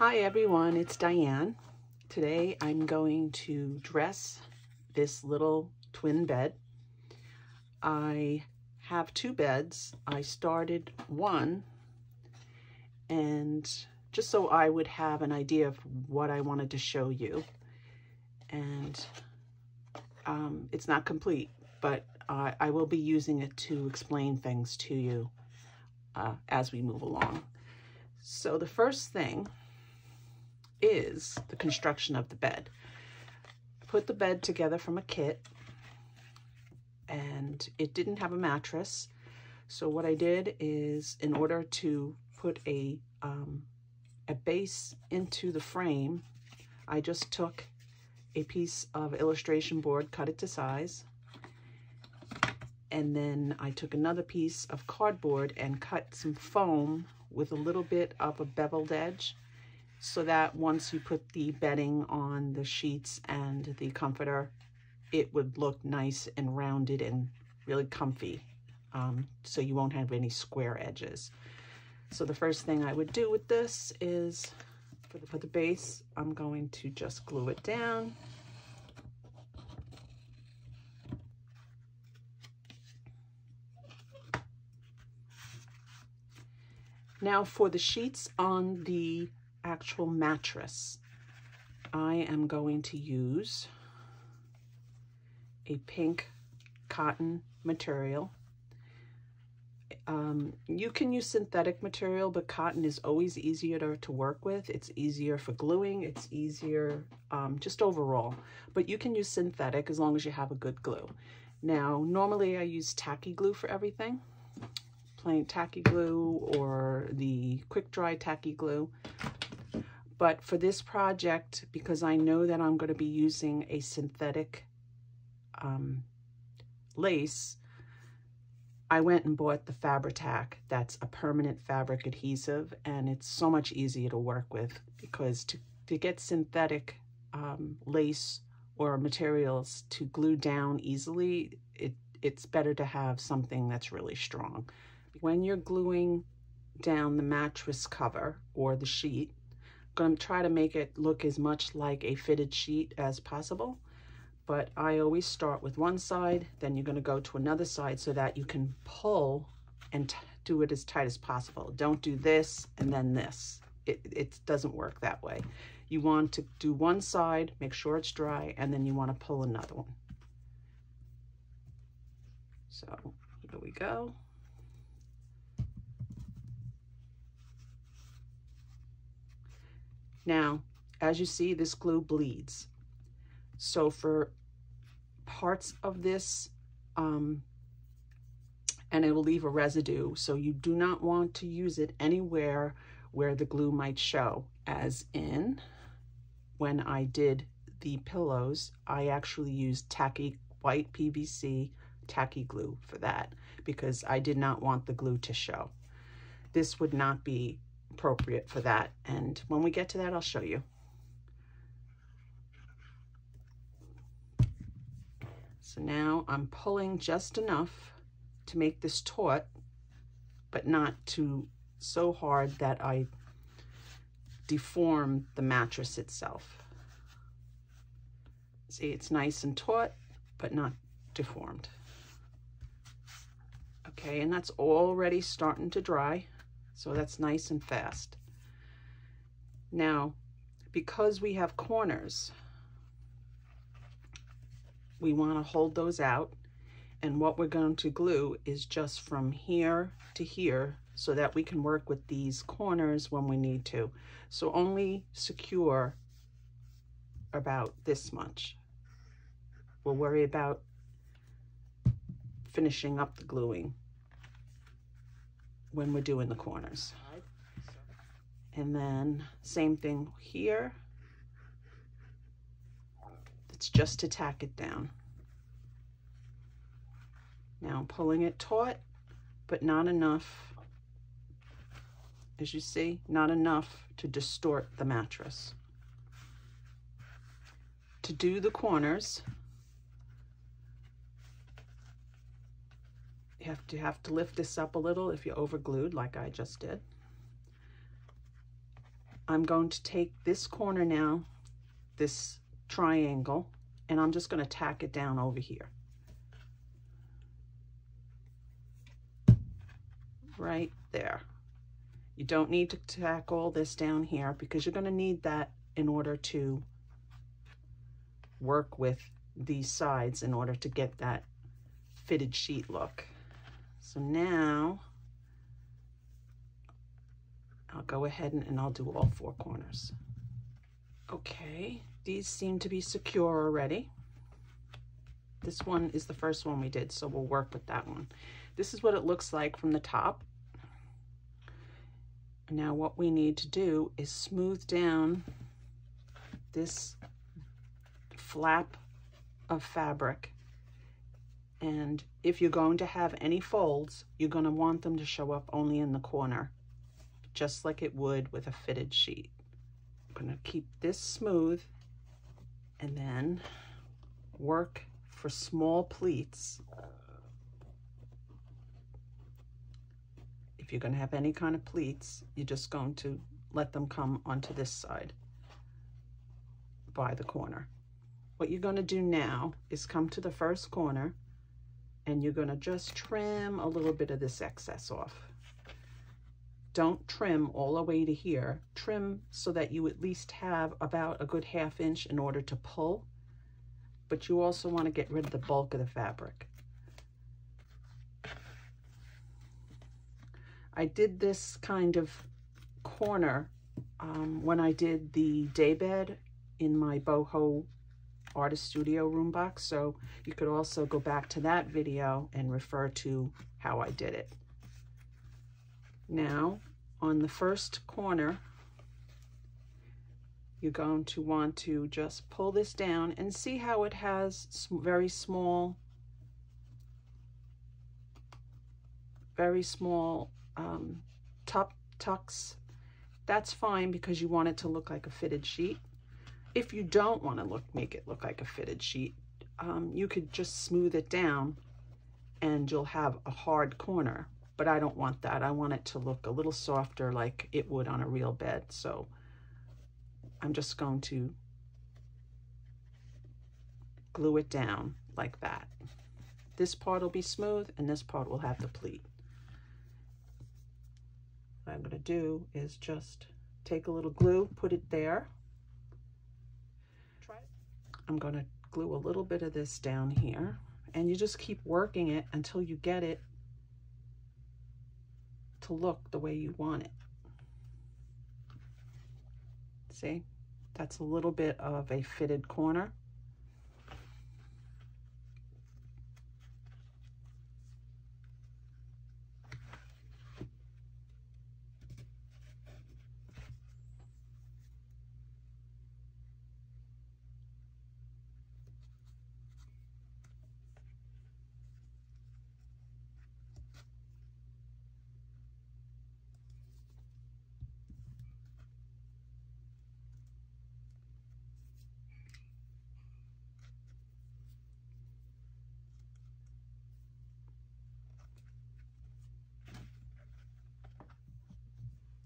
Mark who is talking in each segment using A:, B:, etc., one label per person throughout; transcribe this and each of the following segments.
A: Hi everyone, it's Diane. Today I'm going to dress this little twin bed. I have two beds. I started one, and just so I would have an idea of what I wanted to show you. And it's not complete, but I will be using it to explain things to you as we move along. So the first thing is the construction of the bed. I put the bed together from a kit, and it didn't have a mattress. So what I did is, in order to put a base into the frame, I just took a piece of illustration board, cut it to size, and then I took another piece of cardboard and cut some foam with a little bit of a beveled edge, so that once you put the bedding on the sheets and the comforter, it would look nice and rounded and really comfy, so you won't have any square edges. So the first thing I would do with this is, for the base, I'm going to just glue it down. Now for the sheets on the actual mattress, I am going to use a pink cotton material. You can use synthetic material, but cotton is always easier to work with. It's easier for gluing. It's easier just overall, but you can use synthetic as long as you have a good glue. Now, normally I use tacky glue for everything, plain tacky glue or the quick dry tacky glue. But for this project, because I know that I'm going to be using a synthetic lace, I went and bought the Fabri-Tac. That's a permanent fabric adhesive, and it's so much easier to work with, because to get synthetic lace or materials to glue down easily, it's better to have something that's really strong. When you're gluing down the mattress cover or the sheet, I'm going to try to make it look as much like a fitted sheet as possible. But I always start with one side, then you're going to go to another side so that you can pull and do it as tight as possible. Don't do this and then this. It doesn't work that way. You want to do one side, make sure it's dry, and then you want to pull another one. So here we go. Now, as you see, this glue bleeds. So for parts of this, and it will leave a residue, so you do not want to use it anywhere where the glue might show. As in, when I did the pillows, I actually used tacky white PVC tacky glue for that, because I did not want the glue to show. This would not be appropriate for that, and when we get to that, I'll show you. So now I'm pulling just enough to make this taut, but not too so hard that I deform the mattress itself. See, it's nice and taut, but not deformed. Okay, and that's already starting to dry, so that's nice and fast. Now, because we have corners, we want to hold those out, and what we're going to glue is just from here to here, so that we can work with these corners when we need to. So only secure about this much. We'll worry about finishing up the gluing when we're doing the corners. And then same thing here. It's just to tack it down. Now I'm pulling it taut, but not enough, as you see, not enough to distort the mattress. To do the corners, you have to lift this up a little if you're over glued, like I just did. I'm going to take this corner now, this triangle, and I'm just going to tack it down over here. Right there. You don't need to tack all this down here because you're going to need that in order to work with these sides in order to get that fitted sheet look. So now I'll go ahead and I'll do all 4 corners. Okay, these seem to be secure already. This one is the first one we did, so we'll work with that one. This is what it looks like from the top. Now what we need to do is smooth down this flap of fabric. And if you're going to have any folds, you're going to want them to show up only in the corner, just like it would with a fitted sheet. I'm going to keep this smooth and then work for small pleats. If you're going to have any kind of pleats, you're just going to let them come onto this side by the corner. What you're going to do now is come to the first corner and you're going to just trim a little bit of this excess off. Don't trim all the way to here. Trim so that you at least have about a good 1/2 inch in order to pull, but you also want to get rid of the bulk of the fabric. I did this kind of corner when I did the daybed in my boho artist studio room box, so you could also go back to that video and refer to how I did it. Now on the first corner you're going to want to just pull this down and see how it has very small tucks. That's fine because you want it to look like a fitted sheet. If you don't want to make it look like a fitted sheet, you could just smooth it down and you'll have a hard corner, but I don't want that. I want it to look a little softer like it would on a real bed. So I'm just going to glue it down like that. This part will be smooth and this part will have the pleat. What I'm going to do is just take a little glue, put it there. I'm going to glue a little bit of this down here, and you just keep working it until you get it to look the way you want it. See, that's a little bit of a fitted corner.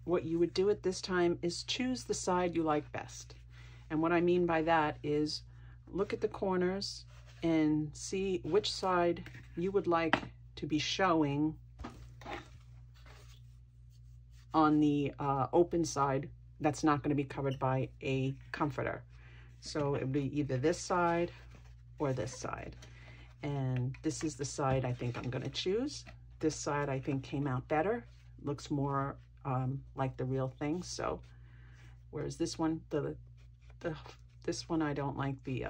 A: What you would do at this time is choose the side you like best. And what I mean by that is look at the corners and see which side you would like to be showing on the open side that's not going to be covered by a comforter. So it would be either this side or this side. And this is the side I think I'm going to choose. This side I think came out better, looks more like the real thing. So whereas this one, this one I don't like the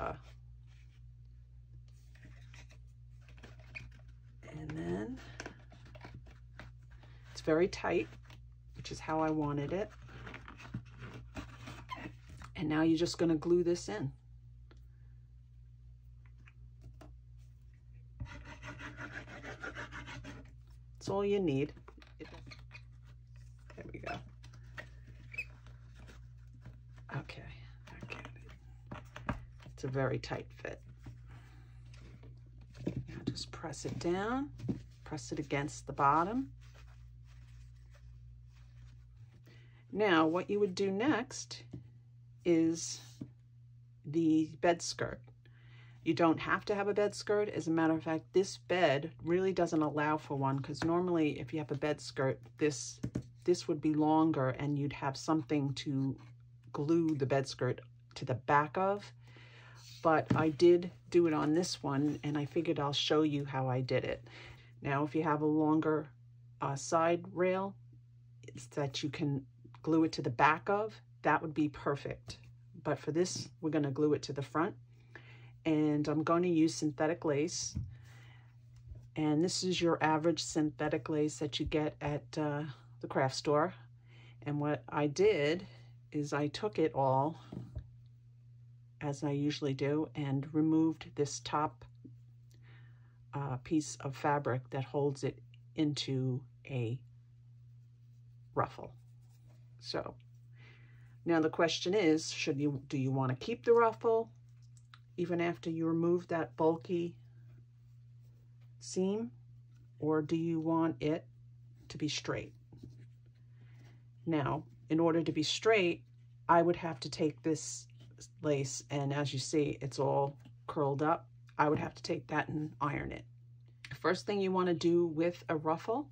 A: and then it's very tight, which is how I wanted it. And now you're just going to glue this in. That's all you need. There we go. Okay, it's a very tight fit. Now just press it down, press it against the bottom. Now, what you would do next is the bed skirt. You don't have to have a bed skirt. As a matter of fact, this bed really doesn't allow for one, because normally if you have a bed skirt, this would be longer and you'd have something to glue the bed skirt to the back of. But I did do it on this one, and I figured I'll show you how I did it. Now, if you have a longer side rail, it's that you can glue it to the back of, that would be perfect. But for this, we're going to glue it to the front. And I'm going to use synthetic lace. And this is your average synthetic lace that you get at the craft store. And what I did is I took it all, as I usually do, and removed this top piece of fabric that holds it into a ruffle. So now the question is, do you want to keep the ruffle even after you remove that bulky seam, or do you want it to be straight? Now, in order to be straight, I would have to take this lace, and as you see, it's all curled up. I would have to take that and iron it. First thing you want to do with a ruffle,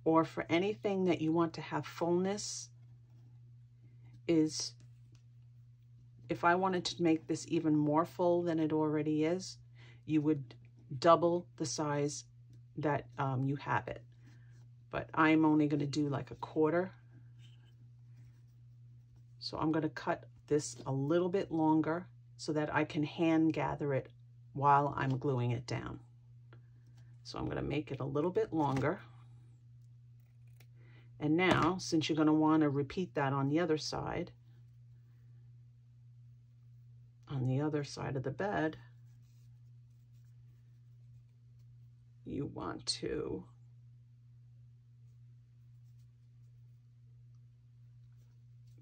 A: or for anything that you want to have fullness, is, if I wanted to make this even more full than it already is, you would double the size that you have it. But I'm only going to do like a quarter. So I'm going to cut this a little bit longer so that I can hand gather it while I'm gluing it down. So I'm going to make it a little bit longer. And now, since you're going to want to repeat that on the other side of the bed, you want to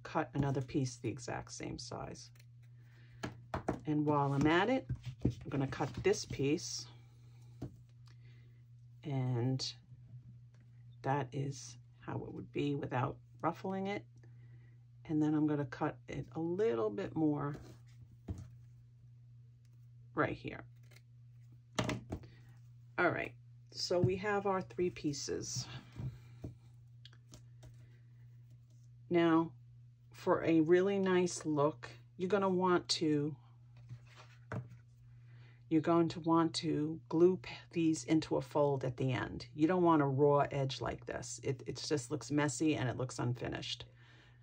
A: cut another piece the exact same size. And while I'm at it, I'm going to cut this piece, and that is how it would be without ruffling it. And then I'm going to cut it a little bit more right here. All right, so we have our 3 pieces. Now, for a really nice look, you're going to want to glue these into a fold at the end. You don't want a raw edge like this. It just looks messy and it looks unfinished.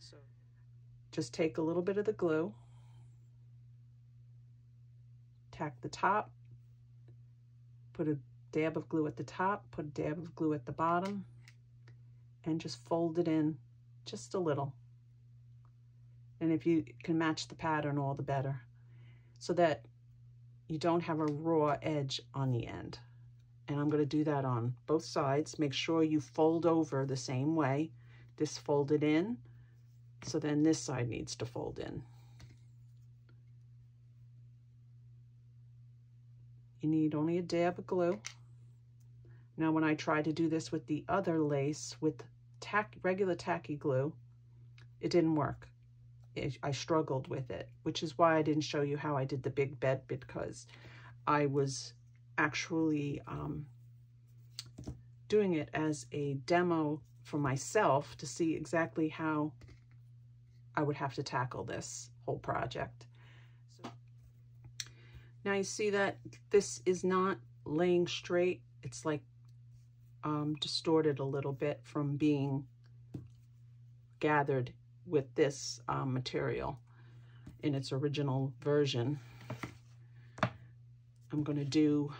A: So just take a little bit of the glue, tack the top, put a dab of glue at the top, put a dab of glue at the bottom, and just fold it in just a little. And if you can match the pattern, all the better, so that you don't have a raw edge on the end. And I'm going to do that on both sides. Make sure you fold over the same way. This folded in, so then this side needs to fold in. You need only a dab of glue. Now, when I tried to do this with the other lace with regular tacky glue, it didn't work. I struggled with it, which is why I didn't show you how I did the big bed, because I was actually doing it as a demo for myself to see exactly how I would have to tackle this whole project. So, now you see that this is not laying straight. It's like distorted a little bit from being gathered with this material in its original version. I'm going to do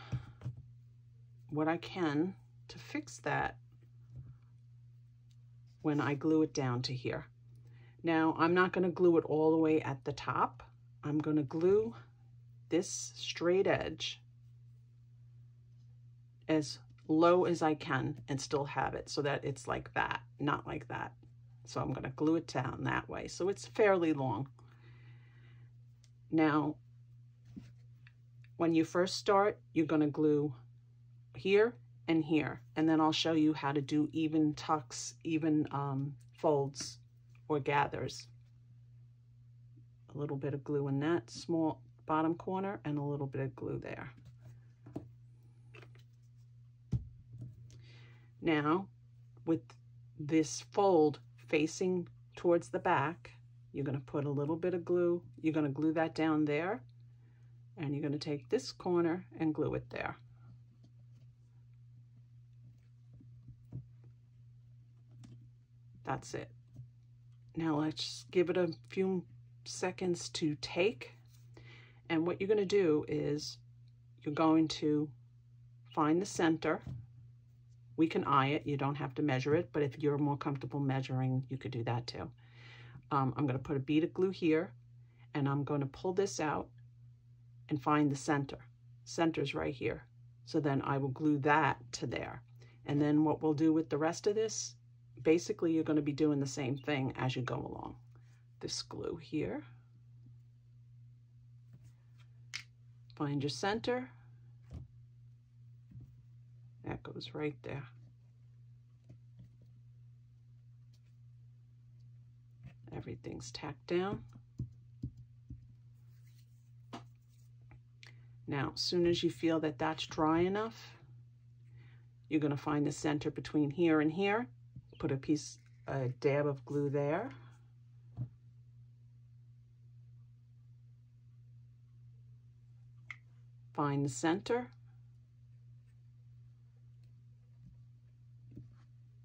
A: what I can to fix that when I glue it down to here. Now, I'm not going to glue it all the way at the top. I'm going to glue this straight edge as low as I can and still have it so that it's like that, not like that. So I'm going to glue it down that way. So it's fairly long. Now, when you first start, you're going to glue here and here. And then I'll show you how to do even tucks, even folds or gathers. A little bit of glue in that small bottom corner and a little bit of glue there. Now, with this fold facing towards the back, you're going to put a little bit of glue. You're going to glue that down there, and you're going to take this corner and glue it there. That's it. Now let's give it a few seconds to take. And what you're going to do is you're going to find the center. We can eye it. You don't have to measure it, but if you're more comfortable measuring, you could do that too. I'm going to put a bead of glue here, and I'm going to pull this out and find the center. Center's right here. So then I will glue that to there. And then what we'll do with the rest of this, basically you're going to be doing the same thing as you go along. This glue here. Find your center. That goes right there. Everything's tacked down. Now, as soon as you feel that that's dry enough, you're going to find the center between here and here. Put a dab of glue there. Find the center.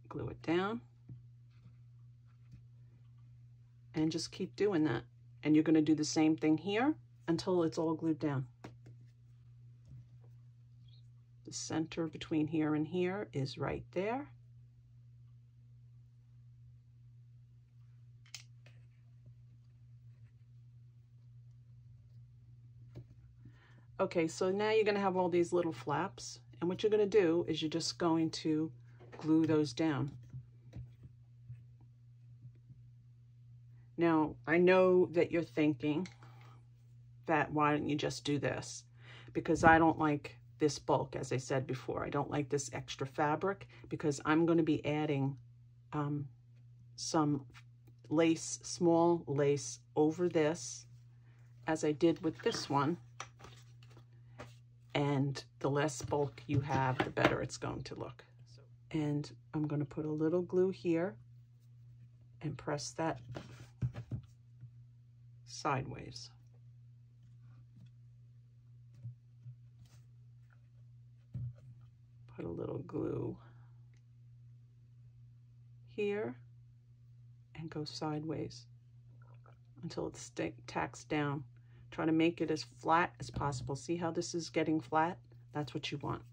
A: Glue it down. And just keep doing that. And you're going to do the same thing here until it's all glued down. The center between here and here is right there. Okay, so now you're going to have all these little flaps, and what you're going to do is you're just going to glue those down. Now, I know that you're thinking that why don't you just do this? Because I don't like this bulk, as I said before. I don't like this extra fabric because I'm going to be adding some lace, small lace over this, as I did with this one. And the less bulk you have, the better it's going to look. And I'm going to put a little glue here and press that sideways. Put a little glue here and go sideways until it tacks down. Try to make it as flat as possible. See how this is getting flat? That's what you want.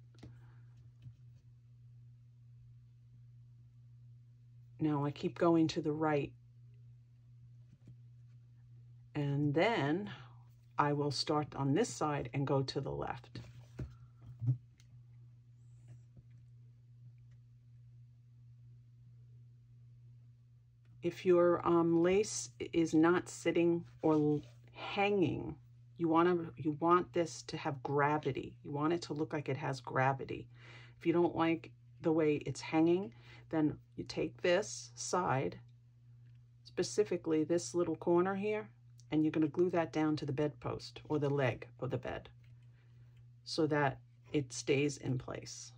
A: Now I keep going to the right. And then I will start on this side and go to the left. If your lace is not sitting or hanging, you want this to have gravity. You want it to look like it has gravity. If you don't like the way it's hanging, then you take this side, specifically this little corner here, and you're going to glue that down to the bedpost or the leg of the bed so that it stays in place.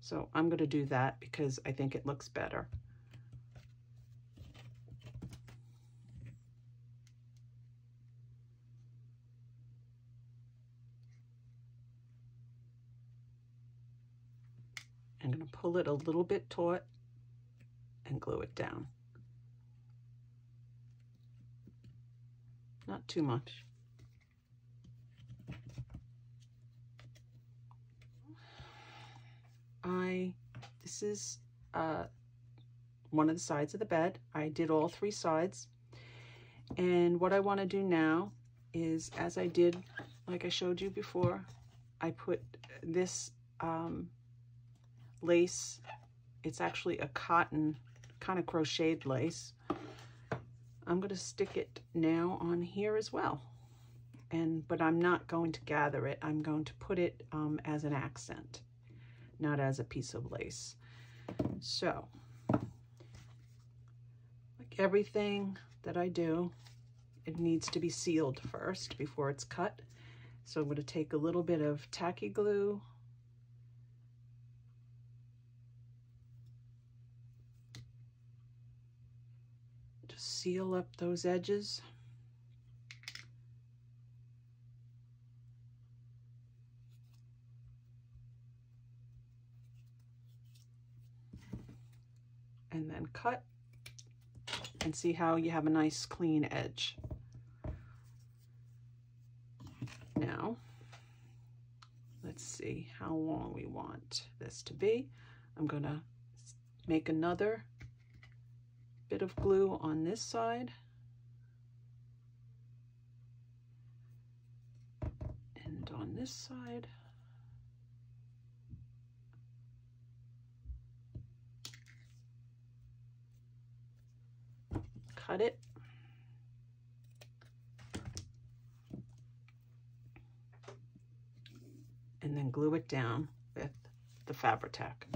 A: So I'm going to do that because I think it looks better. I'm going to pull it a little bit taut and glue it down. Not too much. This is one of the sides of the bed. I did all 3 sides. And what I want to do now is, as I did, like I showed you before, I put this lace. It's actually a cotton kind of crocheted lace. I'm going to stick it now on here as well, but I'm not going to gather it. I'm going to put it as an accent, not as a piece of lace. So like everything that I do, it needs to be sealed first before it's cut. So I'm going to take a little bit of tacky glue, just seal up those edges. And then cut, and see how you have a nice clean edge. Now, let's see how long we want this to be. I'm going to make another bit of glue on this side. And on this side. Cut it. And then glue it down with the Fabri-Tac.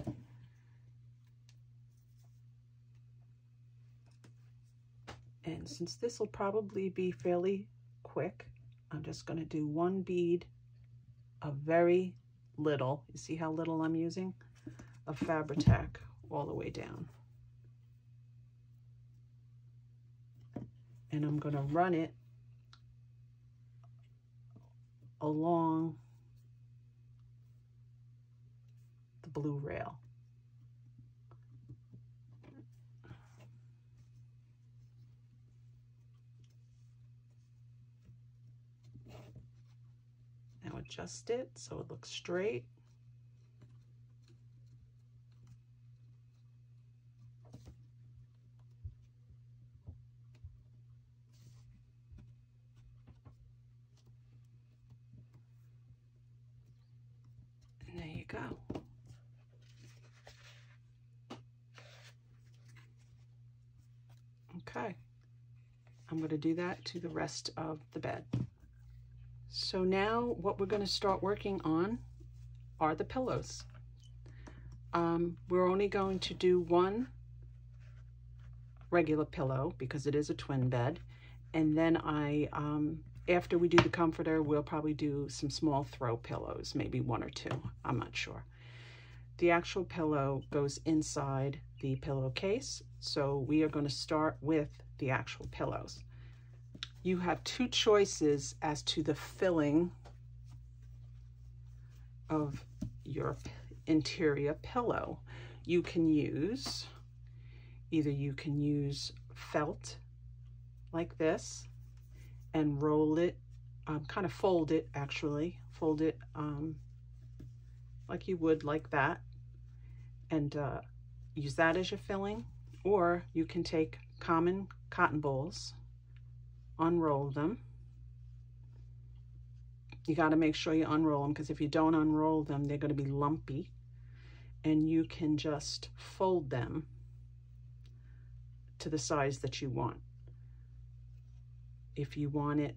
A: And since this will probably be fairly quick, I'm just going to do one bead of very little, you see how little I'm using, of Fabri-Tac all the way down. And I'm going to run it along the blue rail. Now adjust it so it looks straight. And there you go. Okay, I'm going to do that to the rest of the bed. So now what we're going to start working on are the pillows. We're only going to do one regular pillow because it is a twin bed, and then after we do the comforter, we'll probably do some small throw pillows, maybe one or two, I'm not sure. The actual pillow goes inside the pillowcase, so we are going to start with the actual pillows. You have two choices as to the filling of your interior pillow. You can use felt like this and roll it, kind of fold it actually, fold it like you would like that, and use that as your filling. Or you can take common cotton balls, unroll them. You got to make sure you unroll them, because if you don't unroll them, they're going to be lumpy, and you can just fold them to the size that you want. If you want it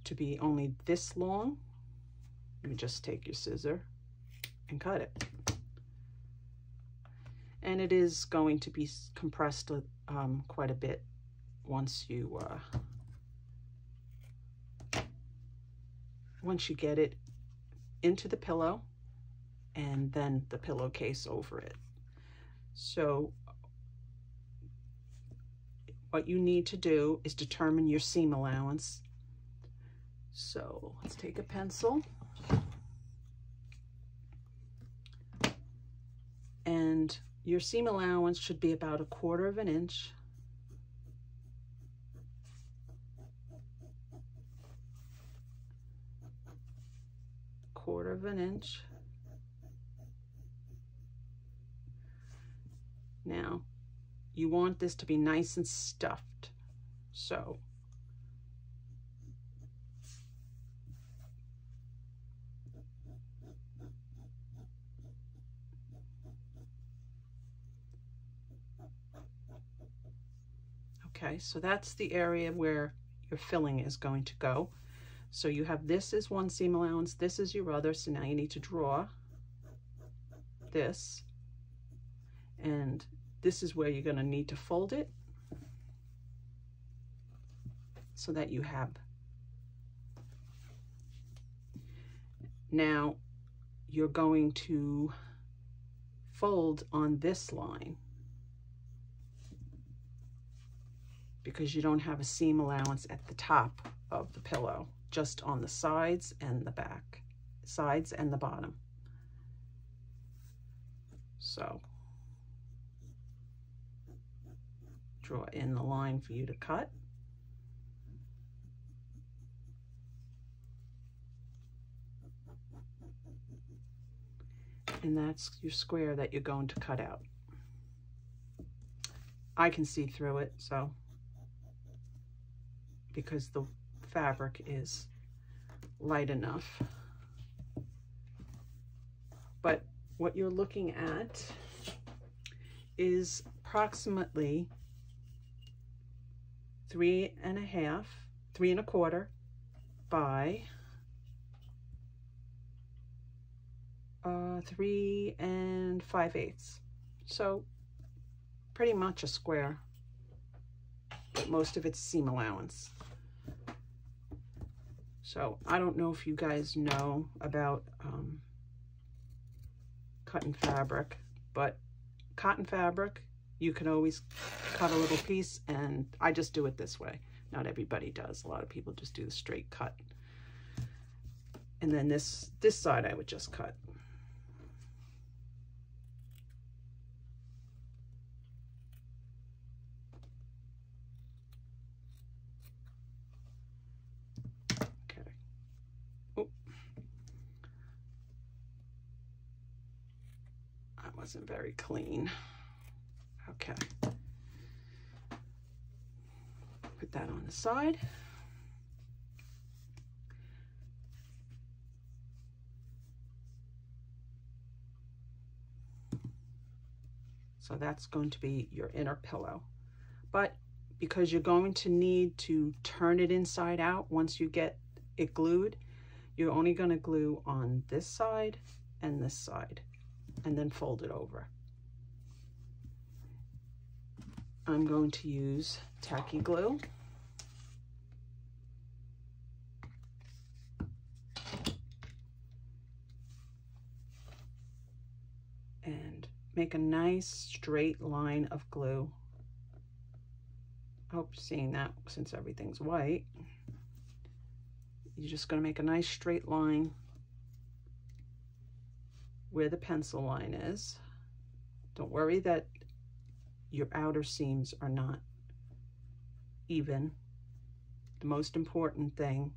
A: to be only this long, you just take your scissor and cut it. And it is going to be compressed quite a bit once you get it into the pillow and then the pillowcase over it. So what you need to do is determine your seam allowance. So let's take a pencil, and your seam allowance should be about 1/4 of an inch. Now, you want this to be nice and stuffed, so okay, so that's the area where your filling is going to go. So you have this is one seam allowance, this is your other, so now you need to draw this, and this is where you're going to need to fold it. so that you have. Now you're going to fold on this line because you don't have a seam allowance at the top of the pillow, just on the sides and the back, sides and the bottom. So draw in the line for you to cut. And that's your square that you're going to cut out. I can see through it, so, because the fabric is light enough. But what you're looking at is approximately 3 1/4 by 3 5/8. So pretty much a square, but most of it's seam allowance. So I don't know if you guys know about cotton fabric, but cotton fabric, you can always cut a little piece, and I just do it this way. Not everybody does. A lot of people just do the straight cut. And then this side I would just cut. Okay. Oh. That wasn't very clean. Okay. Put that on the side. So that's going to be your inner pillow. But because you're going to need to turn it inside out once you get it glued, you're only going to glue on this side and this side, and then fold it over. I'm going to use tacky glue. And make a nice straight line of glue. I hope you're seeing that since everything's white. You're just going to make a nice straight line where the pencil line is. Don't worry that your outer seams are not even. The most important thing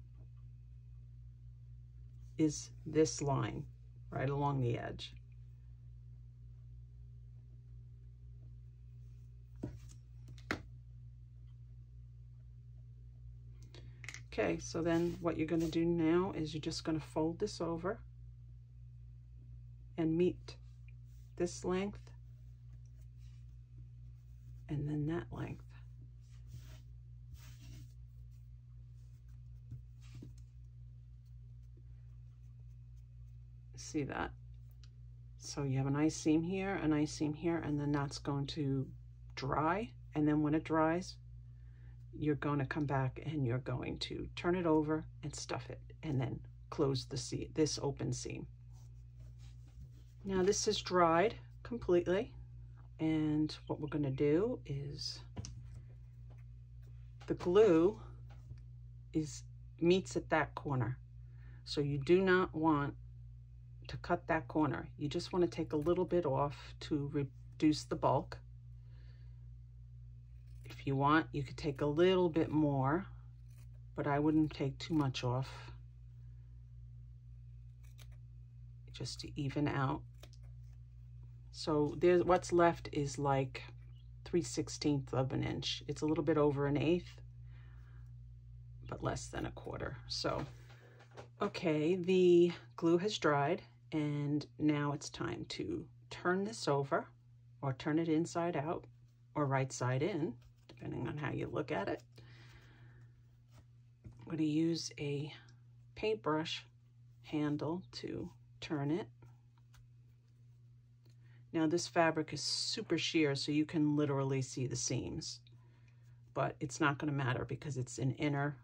A: is this line right along the edge. Okay, so then what you're going to do now is you're just going to fold this over and meet this length and then that length. See that? So you have a nice seam here, a nice seam here, and then that's going to dry. And then when it dries, you're going to come back and you're going to turn it over and stuff it, and then close the seam, this open seam. Now this is dried completely, and what we're going to do is the glue meets at that corner, so you do not want to cut that corner. You just want to take a little bit off to reduce the bulk. If you want, you could take a little bit more, but I wouldn't take too much off, just to even out. So there's what's left is like 3/16 of an inch. It's a little bit over 1/8, but less than 1/4. So, okay, the glue has dried, and now it's time to turn this over, or turn it inside out, or right side in, depending on how you look at it. I'm going to use a paintbrush handle to turn it. Now this fabric is super sheer, so you can literally see the seams. but it's not going to matter because it's an inner.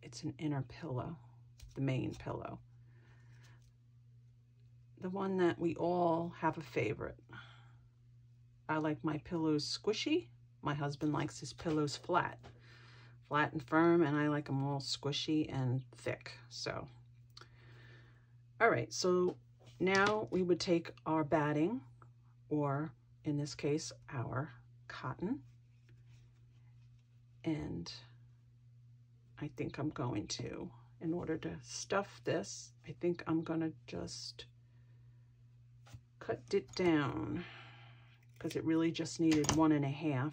A: It's an inner pillow, the main pillow. The one that we all have a favorite. I like my pillows squishy. My husband likes his pillows flat and firm, and I like them all squishy and thick. So, all right, so now we would take our batting, or in this case, our cotton, and I think I'm going to, in order to stuff this, I think I'm gonna just cut it down because it really just needed 1.5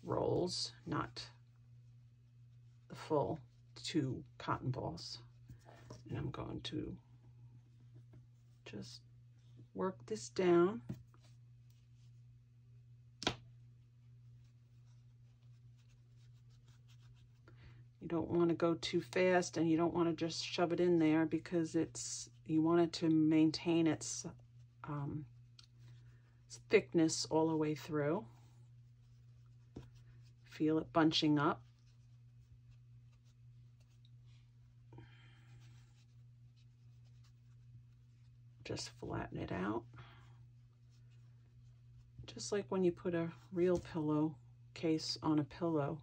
A: rolls, not the full 2 cotton balls. And I'm going to just work this down. You don't want to go too fast, and you don't want to just shove it in there because you want it to maintain its thickness all the way through. Feel it bunching up. Just flatten it out. Just like when you put a real pillow case on a pillow.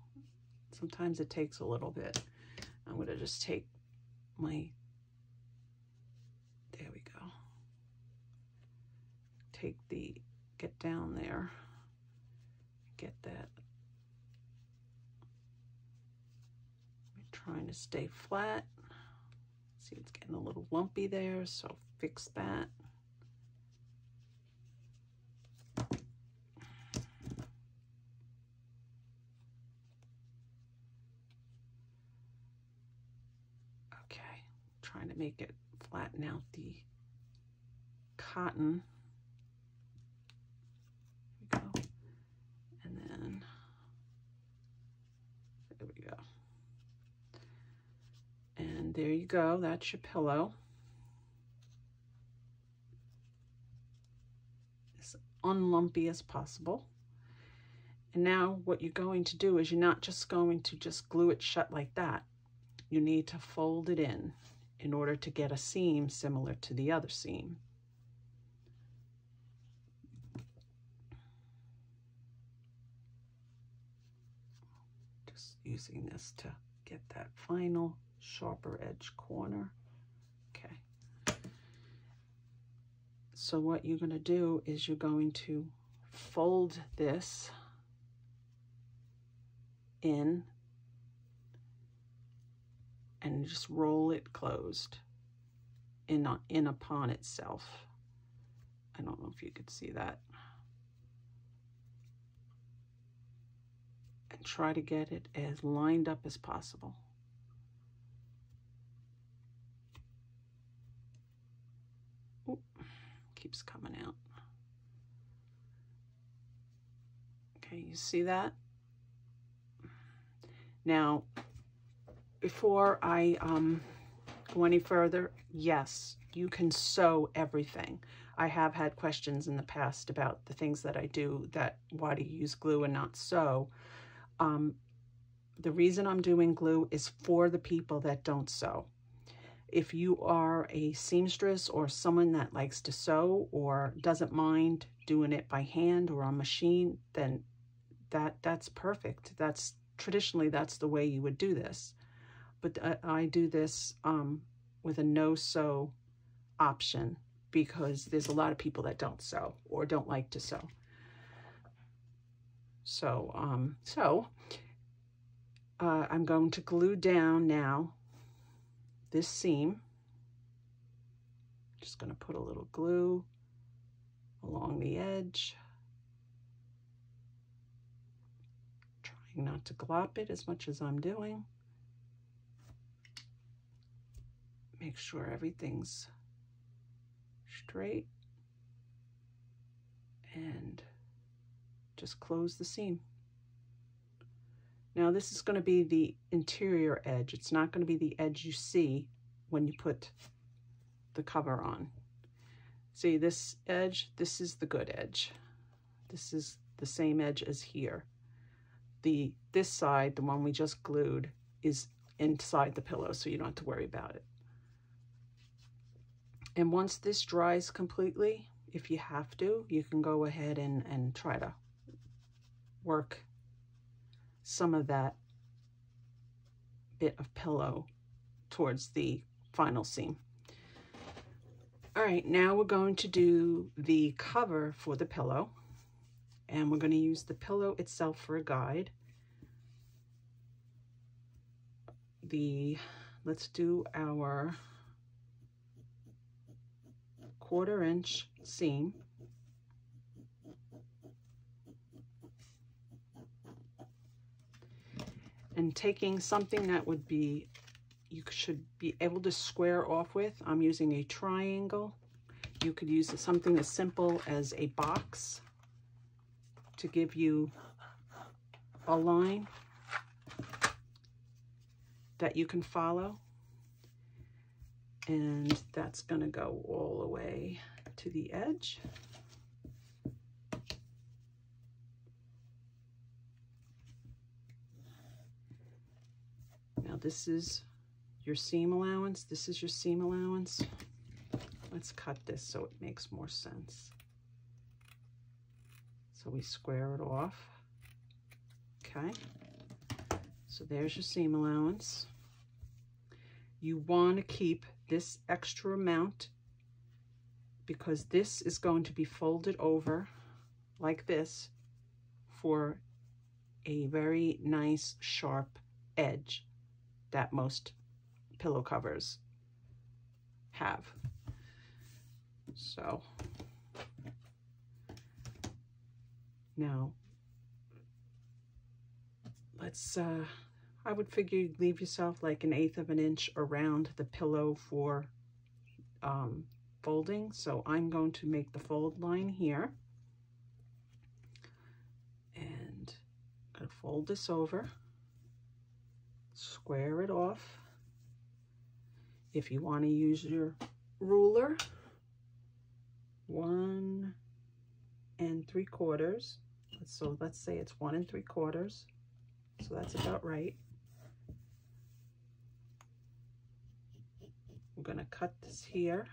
A: Sometimes it takes a little bit. I'm going to just take my, there we go. Get down there, get that. I'm trying to stay flat. See, it's getting a little lumpy there, so fix that. Okay, trying to make it flatten out the cotton. There we go. And then, there we go. And there you go, that's your pillow. As unlumpy as possible. And now what you're going to do is you're not just going to just glue it shut like that. You need to fold it in order to get a seam similar to the other seam. Just using this to get that final sharper edge corner. Okay. So what you're going to do is you're going to fold this in and just roll it closed in upon itself. I don't know if you could see that. And try to get it as lined up as possible. Oop, keeps coming out. Okay, you see that? Now, before I go any further, yes, you can sew everything. I have had questions in the past about the things that I do, that why do you use glue and not sew? The reason I'm doing glue is for the people that don't sew. If you are a seamstress or someone that likes to sew or doesn't mind doing it by hand or on machine, then that's perfect. Traditionally, that's the way you would do this. But I do this with a no-sew option because there's a lot of people that don't sew or don't like to sew. So, I'm going to glue down now this seam. Just going to put a little glue along the edge. Trying not to glop it as much as I'm doing. Make sure everything's straight and just close the seam. Now this is going to be the interior edge. It's not going to be the edge you see when you put the cover on. See this edge? This is the good edge. This is the same edge as here. This side, the one we just glued, is inside the pillow, so you don't have to worry about it. And once this dries completely, if you have to, you can go ahead and try to work some of that bit of pillow towards the final seam. All right, now we're going to do the cover for the pillow, and we're going to use the pillow itself for a guide. Let's do our 1/4 inch seam. And taking something that would be, you should be able to square off with. I'm using a triangle. You could use something as simple as a box to give you a line that you can follow. And that's going to go all the way to the edge. Now this is your seam allowance. This is your seam allowance. Let's cut this so it makes more sense. So we square it off. Okay. So there's your seam allowance. You want to keep this extra amount because this is going to be folded over like this for a very nice sharp edge that most pillow covers have. So now let's I would figure you'd leave yourself like 1/8 of an inch around the pillow for folding. So I'm going to make the fold line here, and I'm going to fold this over, square it off. If you want to use your ruler, 1 3/4. So let's say it's 1 3/4. So that's about right. We're going to cut this here.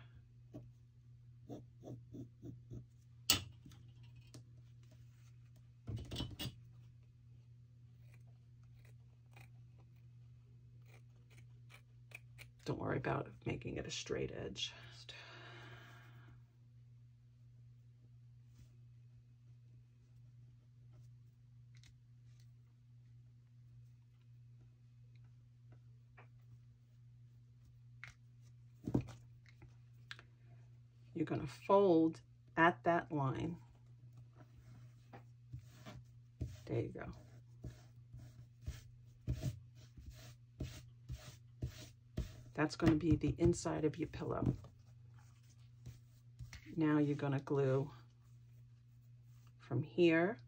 A: Don't worry about making it a straight edge. You're going to fold at that line. There you go. That's going to be the inside of your pillow. Now you're going to glue from here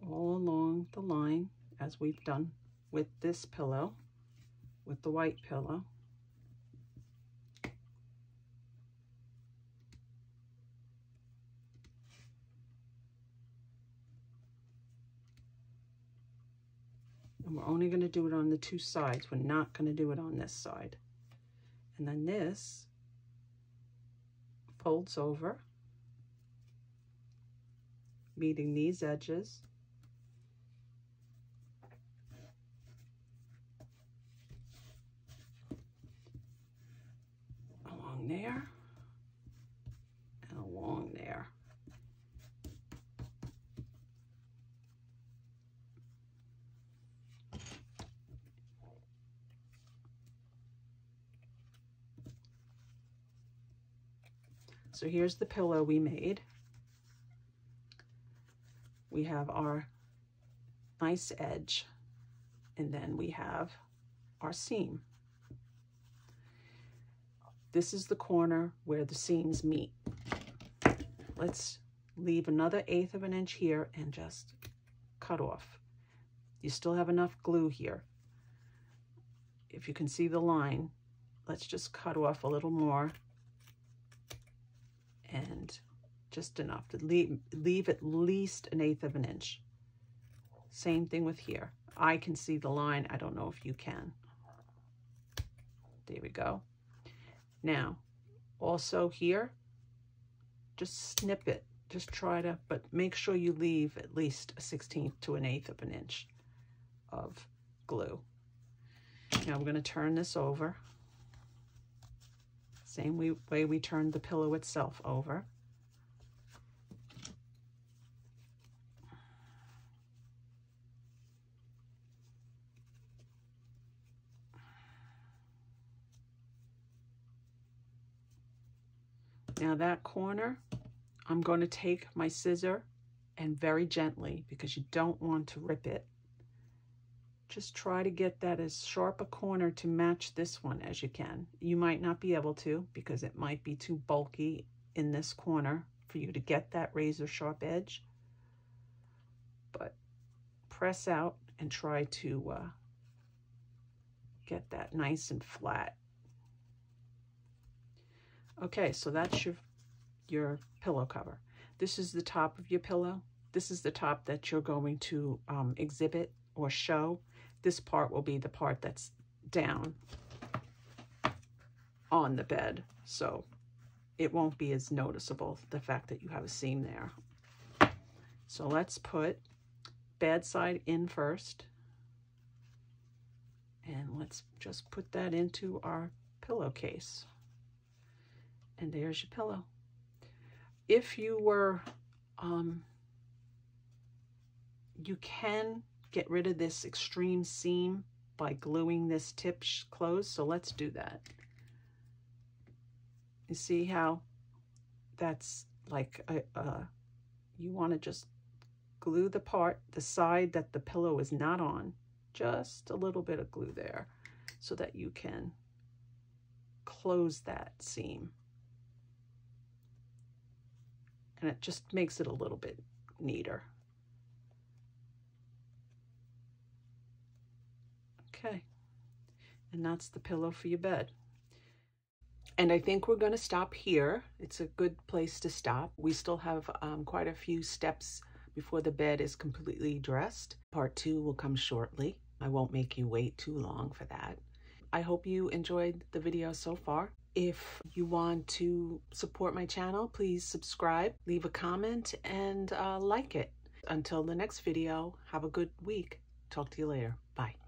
A: all along the line, as we've done with this pillow, with the white pillow. And we're only going to do it on the 2 sides. We're not going to do it on this side. And then this folds over, meeting these edges. Along there and along there. So here's the pillow we made. We have our nice edge, and then we have our seam. This is the corner where the seams meet. Let's leave another 1/8 of an inch here and just cut off. You still have enough glue here. If you can see the line, let's just cut off a little more, and just enough to leave at least 1/8 of an inch. Same thing with here. I can see the line. I don't know if you can. There we go. Now, also here, just snip it. Just try to, but make sure you leave at least 1/16 to 1/8 of an inch of glue. Now we're going to turn this over. Same way we turned the pillow itself over. Now that corner, I'm going to take my scissor and very gently, because you don't want to rip it, just try to get that as sharp a corner to match this one as you can. You might not be able to, because it might be too bulky in this corner for you to get that razor sharp edge. But press out and try to get that nice and flat. Okay, so that's your pillow cover. This is the top of your pillow. This is the top that you're going to exhibit or show. This part will be the part that's down on the bed, so it won't be as noticeable, the fact that you have a seam there. So let's put bed side in first, and let's just put that into our pillowcase. And there's your pillow. If you were, you can get rid of this extreme seam by gluing this tip closed, so let's do that. You see how that's like you want to just glue the side that the pillow is not on, just a little bit of glue there, so that you can close that seam. And it just makes it a little bit neater. Okay, and that's the pillow for your bed. And I think we're going to stop here. It's a good place to stop. We still have quite a few steps before the bed is completely dressed. Part 2 will come shortly. I won't make you wait too long for that. I hope you enjoyed the video so far. If you want to support my channel, please subscribe, leave a comment, and like it. Until the next video, have a good week. Talk to you later. Bye.